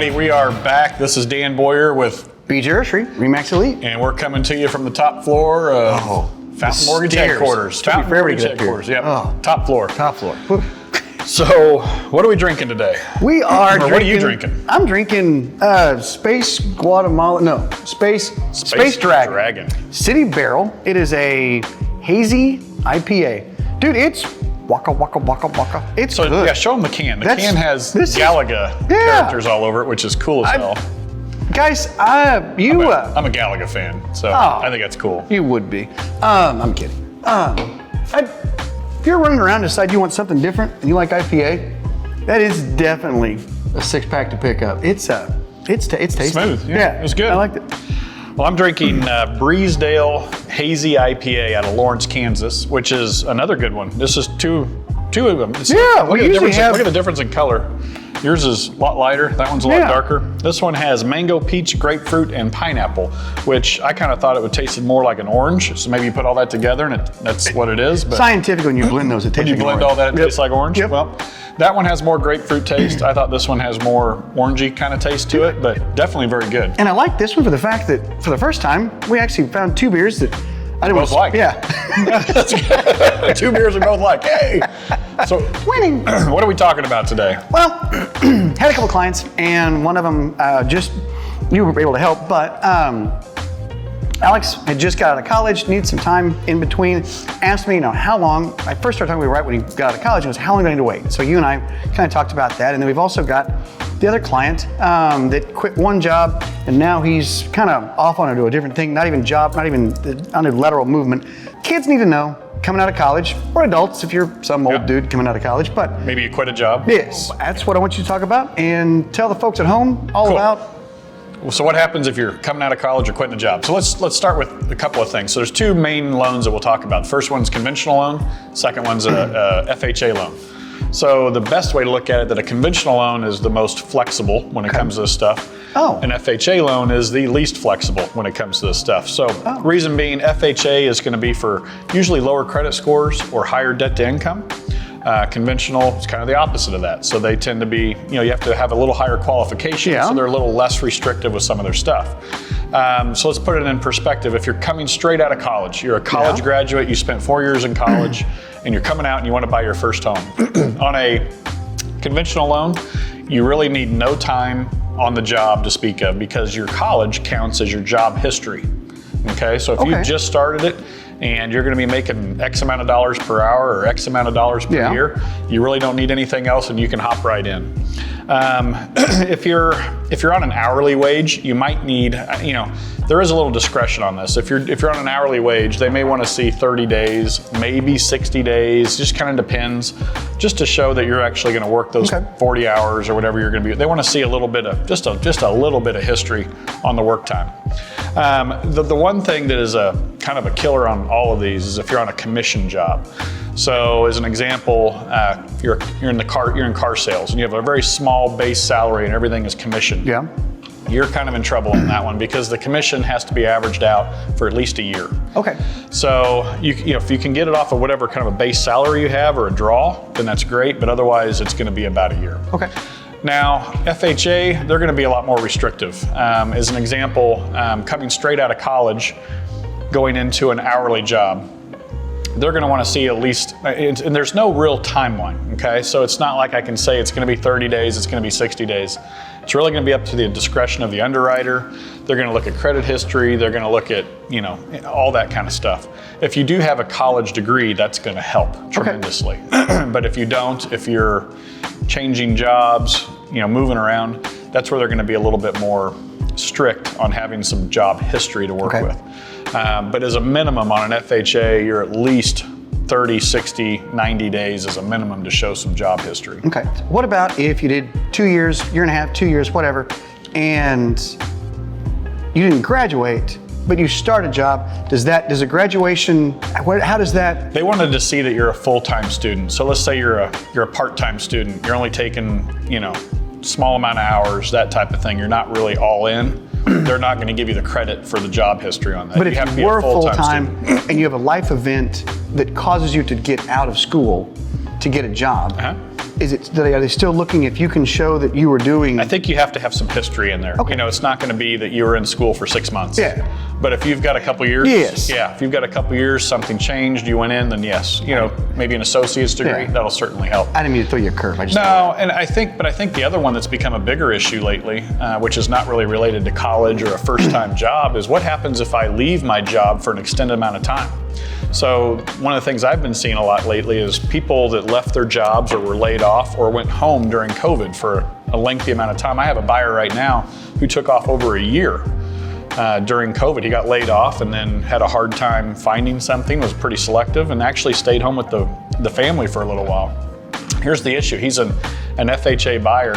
everybody. We are back. This is Dan Boyer with BJ Ursery, Remax Elite. And we're coming to you from the top floor of Fountain Mortgage headquarters. Fountain Mortgage headquarters, yep. Top floor. Top floor. So, what are we drinking today? We are drinking. What are you drinking? I'm drinking Space Dragon. City Barrel. It is a hazy IPA. Dude, it's waka waka waka waka. It's so good. Yeah, show them the can. The can has Galaga characters all over it, which is cool as hell. Guys, I'm a Galaga fan, so I think that's cool. You would be. I'm kidding. If you're running around and decide you want something different and you like IPA, that is definitely a 6-pack to pick up. It's tasty. Smooth. Yeah, it was good. I liked it. Well, I'm drinking Breezdale Hazy IPA out of Lawrence, Kansas, which is another good one. This is two of them. Look at the difference in color. Yours is a lot lighter. That one's a lot darker. This one has mango, peach, grapefruit, and pineapple, which I kind of thought it would taste more like an orange. So maybe you put all that together and that's what it is. But scientific, when you blend those, it tastes like orange. When you blend all that, it tastes like orange? Yep. Well, that one has more grapefruit taste. I thought this one has more orangey kind of taste to it, but definitely very good. And I like this one for the fact that for the first time, we actually found two beers that I didn't both like. Yeah. Two beers we both like. Hey. So winning. What are we talking about today? Well, had a couple clients, and one of them you were able to help, but Alex had just got out of college, needed some time in between, asked me, how long. I first started talking to him right when he got out of college, and it was how long do I need to wait? So you and I kind of talked about that, and then we've also got the other client that quit one job, and now he's kind of off on to a different thing, not even job, not even on a lateral movement. Kids need to know, coming out of college, or adults if you're some old dude coming out of college, but maybe you quit a job. Yes, that's what I want you to talk about, and tell the folks at home all about. So what happens if you're coming out of college or quitting a job? So let's start with a couple of things. So there's two main loans that we'll talk about. The first one's conventional loan. Second one's a FHA loan. So the best way to look at it, that a conventional loan is the most flexible when it comes to this stuff. An FHA loan is the least flexible when it comes to this stuff. So reason being, FHA is going to be for usually lower credit scores or higher debt to income. Conventional is kind of the opposite of that. So they tend to be, you have to have a little higher qualification, so they're a little less restrictive with some of their stuff. So let's put it in perspective. If you're coming straight out of college, you're a college graduate, you spent 4 years in college, and you're coming out and you want to buy your first home. On a conventional loan, you really need no time on the job to speak of, because your college counts as your job history. Okay, so if you just started it, and you're going to be making X amount of dollars per hour or X amount of dollars per year, you really don't need anything else, and you can hop right in. If you're on an hourly wage, you might need, there is a little discretion on this. If you're on an hourly wage, they may want to see 30 days, maybe 60 days, just kind of depends, just to show that you're actually going to work those 40 hours or whatever you're going to be. They want to see a little bit of, just a little bit of history on the work time. The one thing that is a kind of a killer on all of these is if you're on a commission job. So as an example, you're in car sales and you have a very small base salary and everything is commissioned. Yeah. You're kind of in trouble in that one, because the commission has to be averaged out for at least a year. Okay. So if you can get it off of whatever kind of a base salary you have or a draw, then that's great, but otherwise it's going to be about a year. Okay. Now, FHA, they're going to be a lot more restrictive. As an example, coming straight out of college, going into an hourly job, they're going to want to see at least, and there's no real timeline, okay? So it's not like I can say it's going to be 30 days, it's going to be 60 days. It's really going to be up to the discretion of the underwriter. They're going to look at credit history. They're going to look at, all that kind of stuff. If you do have a college degree, that's going to help tremendously. But if you don't, if you're changing jobs, moving around, that's where they're going to be a little bit more strict on having some job history to work with. But as a minimum on an FHA, you're at least 30, 60, 90 days as a minimum to show some job history. Okay. What about if you did 2 years, year and a half, 2 years, whatever, and you didn't graduate, but you start a job? Does a graduation, how does that? They wanted to see that you're a full-time student. So let's say you're a part-time student. You're only taking, small amount of hours, that type of thing. You're not really all in. They're not going to give you the credit for the job history on that. But if you were full-time and you have a life event that causes you to get out of school to get a job, is it? Are they still looking if you can show that you were doing? I think you have to have some history in there. Okay. You know, it's not going to be that you were in school for 6 months. Yeah. But if you've got a couple years, Yes. yeah, if you've got a couple years, something changed, you went in, then yes, you know, maybe an associate's degree, Yeah. that'll certainly help. I didn't mean to throw you a curve. I just No, and I think the other one that's become a bigger issue lately, which is not really related to college or a first-time job, is what happens if I leave my job for an extended amount of time. So one of the things I've been seeing a lot lately is people that left their jobs or were laid off or went home during COVID for a lengthy amount of time. I have a buyer right now who took off over a year during COVID. He got laid off and then had a hard time finding something, was pretty selective, and actually stayed home with the family for a little while. Here's the issue. He's an FHA buyer.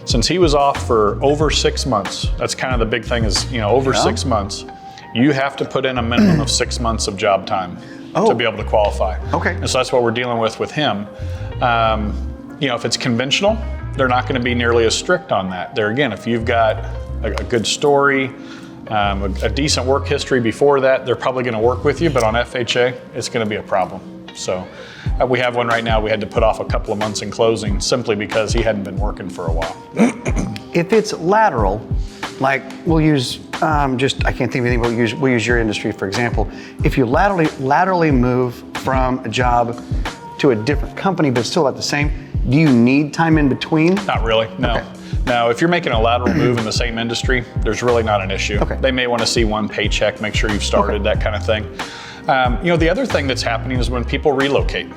Since he was off for over 6 months, that's kind of the big thing is, you know, over 6 months, you have to put in a minimum of 6 months of job time to be able to qualify. Okay. And so that's what we're dealing with him. You know, if it's conventional, they're not going to be nearly as strict on that. There again, if you've got a good story, a decent work history before that, they're probably going to work with you, but on FHA, it's going to be a problem. So we have one right now. We had to put off a couple of months in closing simply because he hadn't been working for a while. If it's lateral, like we'll use I can't think of anything. We'll use your industry for example. If you laterally move from a job to a different company, but still at the same, do you need time in between? Not really, no. Okay. Now, if you're making a lateral move in the same industry, there's really not an issue. Okay. They may want to see one paycheck, make sure you've started, that kind of thing. You know, the other thing that's happening is when people relocate.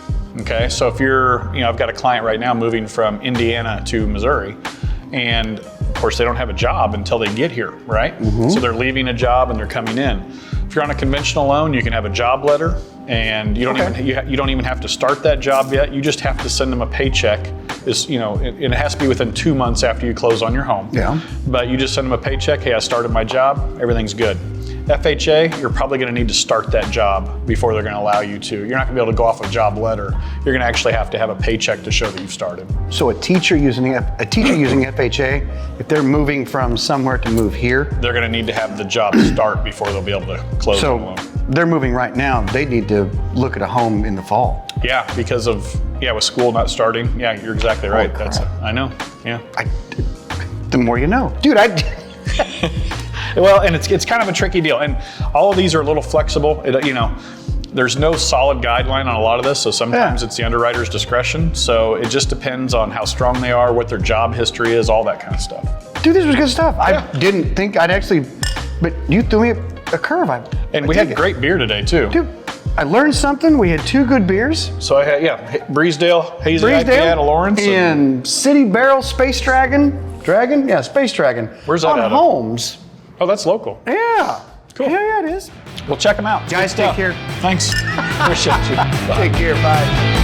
Okay, so if you're, you know, I've got a client right now moving from Indiana to Missouri, and of course they don't have a job until they get here, right? So they're leaving a job and they're coming in. If you're on a conventional loan, you can have a job letter, and you don't you don't even have to start that job yet. You just have to send them a paycheck. You know, it has to be within 2 months after you close on your home. Yeah. But you just send them a paycheck. Hey, I started my job. Everything's good. FHA, you're probably going to need to start that job before they're going to allow you to. You're not going to be able to go off a job letter. You're going to actually have to have a paycheck to show that you've started. So a teacher using FHA, if they're moving from somewhere to move here, They're going to need to have the job start before they'll be able to close the so loan. they're moving right now, they need to look at a home in the fall. Yeah, because of, with school not starting. Yeah, you're exactly right. Holy That's crap. I know. Yeah. The more you know. Dude, Well, and it's kind of a tricky deal. And all of these are a little flexible. You know, there's no solid guideline on a lot of this. So sometimes it's the underwriter's discretion. So it just depends on how strong they are, what their job history is, all that kind of stuff. Dude, this was good stuff. Yeah. I didn't think I'd actually, but you threw me a curve. And we had great beer today too. Dude, I learned something. We had 2 good beers. So I had, Breezdale, Hazy IPA out of Lawrence. And City Barrel Space Dragon. Yeah, Space Dragon. Where's that on out of? Holmes. Oh, that's local. Yeah. Cool. Yeah, it is. Well, check them out. Guys, Good take stuff. care. Thanks. Appreciate you. Bye. Take care. Bye.